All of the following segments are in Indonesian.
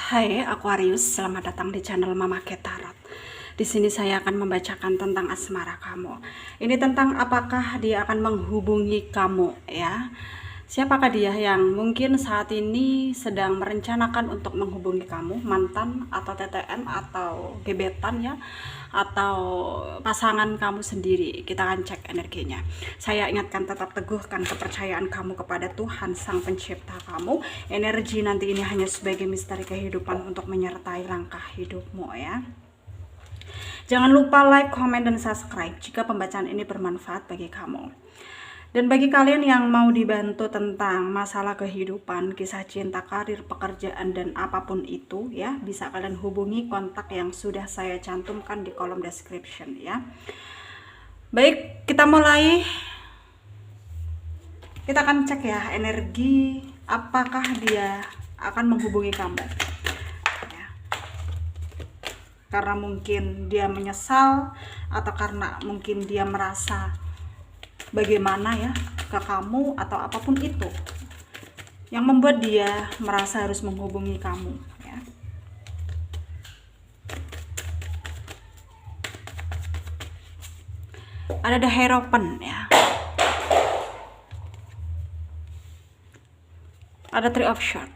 Hai Aquarius, selamat datang di channel Mama Ketarot. Di sini saya akan membacakan tentang asmara kamu. Ini tentang apakah dia akan menghubungi kamu ya. Siapakah dia yang mungkin saat ini sedang merencanakan untuk menghubungi kamu, mantan atau TTM atau gebetan ya, atau pasangan kamu sendiri. Kita akan cek energinya. Saya ingatkan, tetap teguhkan kepercayaan kamu kepada Tuhan Sang Pencipta kamu. Energi nanti ini hanya sebagai misteri kehidupan untuk menyertai langkah hidupmu ya. Jangan lupa like, komen, dan subscribe jika pembacaan ini bermanfaat bagi kamu. Dan bagi kalian yang mau dibantu tentang masalah kehidupan, kisah cinta, karir, pekerjaan, dan apapun itu ya, bisa kalian hubungi kontak yang sudah saya cantumkan di kolom description ya. Baik, kita mulai. Kita akan cek ya energi, apakah dia akan menghubungi kamu ya. Karena mungkin dia menyesal, atau karena mungkin dia merasa bagaimana ya ke kamu, atau apapun itu yang membuat dia merasa harus menghubungi kamu ya. Ada The Hierophant ya, ada Three of Swords,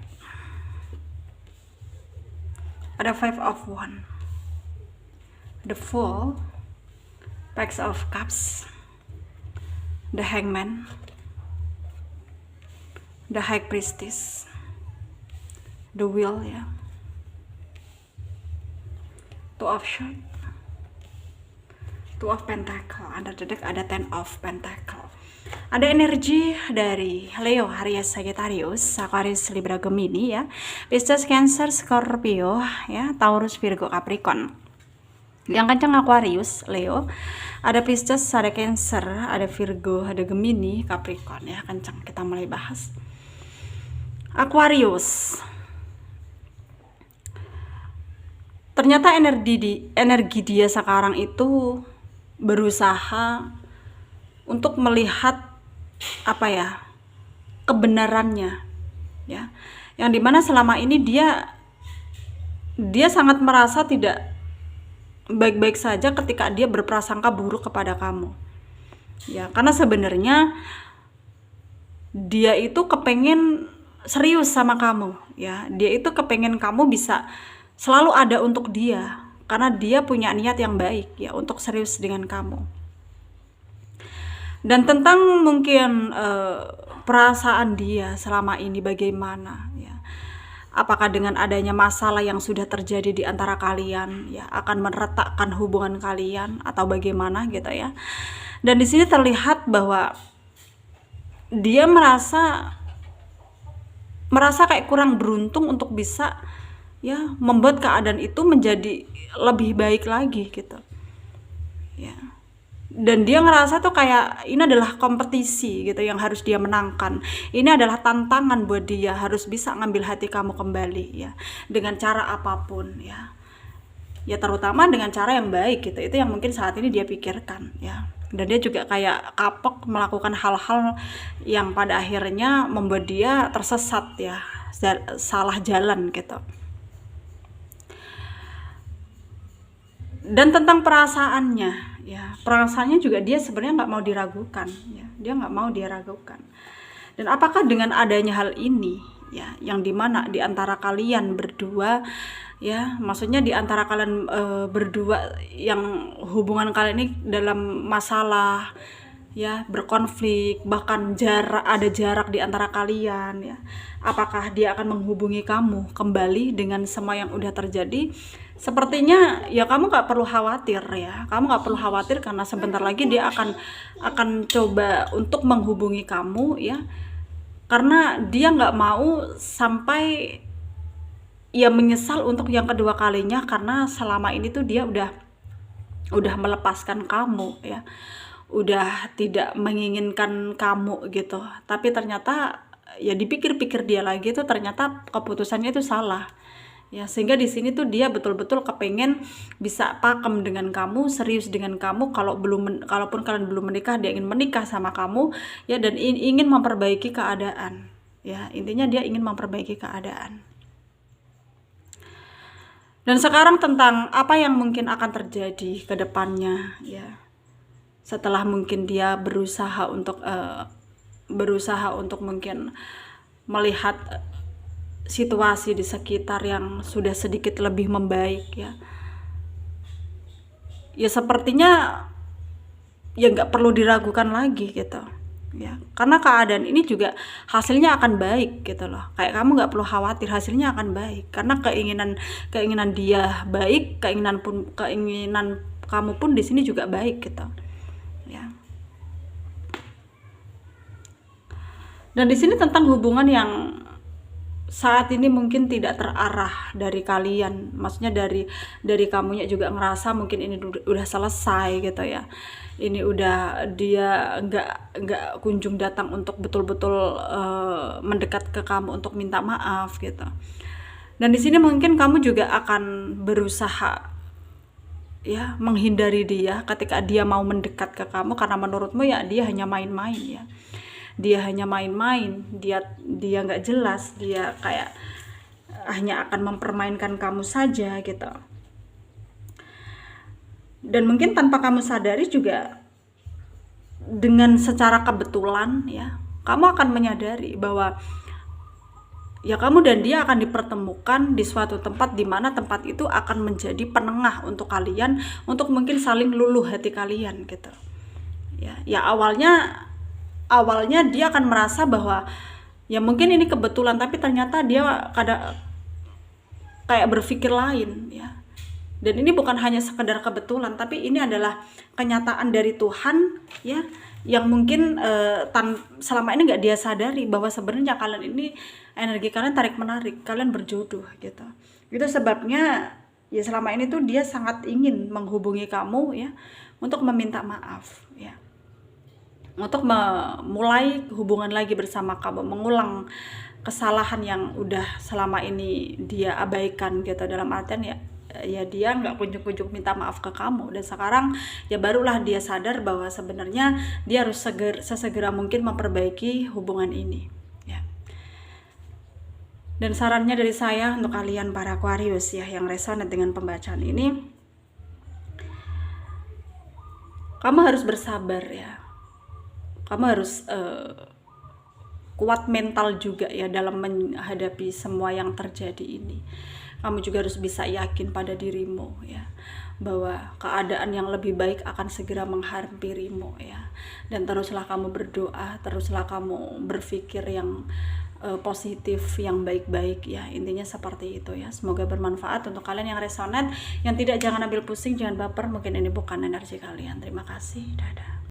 ada Five of Wands, The Fool, Page of Cups, The Hangman, The High Priestess, The Wheel ya, Two of Swords, Two of Pentacle, under the deck ada Ten of Pentacle. Ada energi dari Leo, Aries, Sagittarius, Aquarius, Libra, Gemini ya, Pisces, Cancer, Scorpio ya, Taurus, Virgo, Capricorn. Yang kencang Aquarius, Leo, ada Pisces, ada Cancer, ada Virgo, ada Gemini, Capricorn ya, kencang. Kita mulai bahas Aquarius. Ternyata energi dia sekarang itu berusaha untuk melihat apa ya, kebenarannya ya, yang dimana selama ini dia sangat merasa tidak baik-baik saja ketika dia berprasangka buruk kepada kamu ya, karena sebenarnya dia itu kepengen serius sama kamu ya, dia itu kepengen kamu bisa selalu ada untuk dia, karena dia punya niat yang baik ya untuk serius dengan kamu. Dan tentang mungkin perasaan dia selama ini bagaimana ya, apakah dengan adanya masalah yang sudah terjadi di antara kalian ya akan meretakkan hubungan kalian atau bagaimana gitu ya. Dan di sini terlihat bahwa dia merasa kayak kurang beruntung untuk bisa ya membuat keadaan itu menjadi lebih baik lagi gitu ya. Dan dia ngerasa tuh kayak ini adalah kompetisi gitu yang harus dia menangkan. Ini adalah tantangan buat dia, harus bisa ngambil hati kamu kembali ya, dengan cara apapun ya. Ya terutama dengan cara yang baik gitu. Itu yang mungkin saat ini dia pikirkan ya. Dan dia juga kayak kapok melakukan hal-hal yang pada akhirnya membuat dia tersesat ya, salah jalan gitu. Dan tentang perasaannya ya, perasaannya juga dia sebenarnya nggak mau diragukan ya, dia nggak mau diragukan. Dan apakah dengan adanya hal ini ya, yang dimana di antara kalian berdua ya, maksudnya di antara kalian berdua yang hubungan kalian ini dalam masalah ya, berkonflik, bahkan ada jarak di antara kalian ya, apakah dia akan menghubungi kamu kembali dengan semua yang udah terjadi? Sepertinya ya kamu nggak perlu khawatir ya, kamu nggak perlu khawatir karena sebentar lagi dia akan coba untuk menghubungi kamu ya, karena dia nggak mau sampai ya menyesal untuk yang kedua kalinya, karena selama ini tuh dia udah melepaskan kamu ya, udah tidak menginginkan kamu gitu, tapi ternyata ya dipikir-pikir dia lagi tuh ternyata keputusannya itu salah ya, sehingga di sini tuh dia betul-betul kepengen bisa pakem dengan kamu, serius dengan kamu. Kalaupun kalian belum menikah, dia ingin menikah sama kamu ya, dan ingin memperbaiki keadaan ya, intinya dia ingin memperbaiki keadaan. Dan sekarang tentang apa yang mungkin akan terjadi ke depannya ya. Setelah mungkin dia berusaha untuk mungkin melihat situasi di sekitar yang sudah sedikit lebih membaik ya. Ya sepertinya ya nggak perlu diragukan lagi gitu ya, karena keadaan ini juga hasilnya akan baik gitu loh. Kayak kamu nggak perlu khawatir, hasilnya akan baik karena keinginan dia baik, keinginan kamu pun di sini juga baik gitu ya. Dan di sini tentang hubungan yang saat ini mungkin tidak terarah dari kalian, maksudnya dari kamunya juga ngerasa mungkin ini udah selesai gitu ya. Ini udah, dia nggak kunjung datang untuk betul-betul mendekat ke kamu untuk minta maaf gitu. Dan di sini mungkin kamu juga akan berusaha ya menghindari dia ketika dia mau mendekat ke kamu, karena menurutmu ya dia hanya main-main ya. Dia hanya main-main, dia nggak jelas, dia kayak hanya akan mempermainkan kamu saja gitu. Dan mungkin tanpa kamu sadari juga, dengan secara kebetulan ya, kamu akan menyadari bahwa ya kamu dan dia akan dipertemukan di suatu tempat, di mana tempat itu akan menjadi penengah untuk kalian, untuk mungkin saling luluh hati kalian gitu ya. Awalnya dia akan merasa bahwa ya mungkin ini kebetulan, tapi ternyata dia kayak berpikir lain ya. Dan ini bukan hanya sekedar kebetulan, tapi ini adalah kenyataan dari Tuhan ya, yang mungkin selama ini nggak dia sadari bahwa sebenarnya kalian ini, energi kalian tarik menarik, kalian berjodoh gitu. Itu sebabnya ya selama ini tuh dia sangat ingin menghubungi kamu ya, untuk meminta maaf ya, untuk memulai hubungan lagi bersama kamu, mengulang kesalahan yang udah selama ini dia abaikan gitu. Dalam artian ya dia nggak kunjung-kunjung minta maaf ke kamu, dan sekarang ya barulah dia sadar bahwa sebenarnya dia harus sesegera mungkin memperbaiki hubungan ini ya. Dan sarannya dari saya untuk kalian para Aquarius ya yang resonate dengan pembacaan ini, kamu harus bersabar ya, kamu harus kuat mental juga ya dalam menghadapi semua yang terjadi ini. Kamu juga harus bisa yakin pada dirimu ya, bahwa keadaan yang lebih baik akan segera menghampirimu ya. Dan teruslah kamu berdoa, teruslah kamu berpikir yang positif, yang baik-baik ya. Intinya seperti itu ya. Semoga bermanfaat untuk kalian yang resonate. Yang tidak, jangan ambil pusing, jangan baper, mungkin ini bukan energi kalian. Terima kasih, dadah.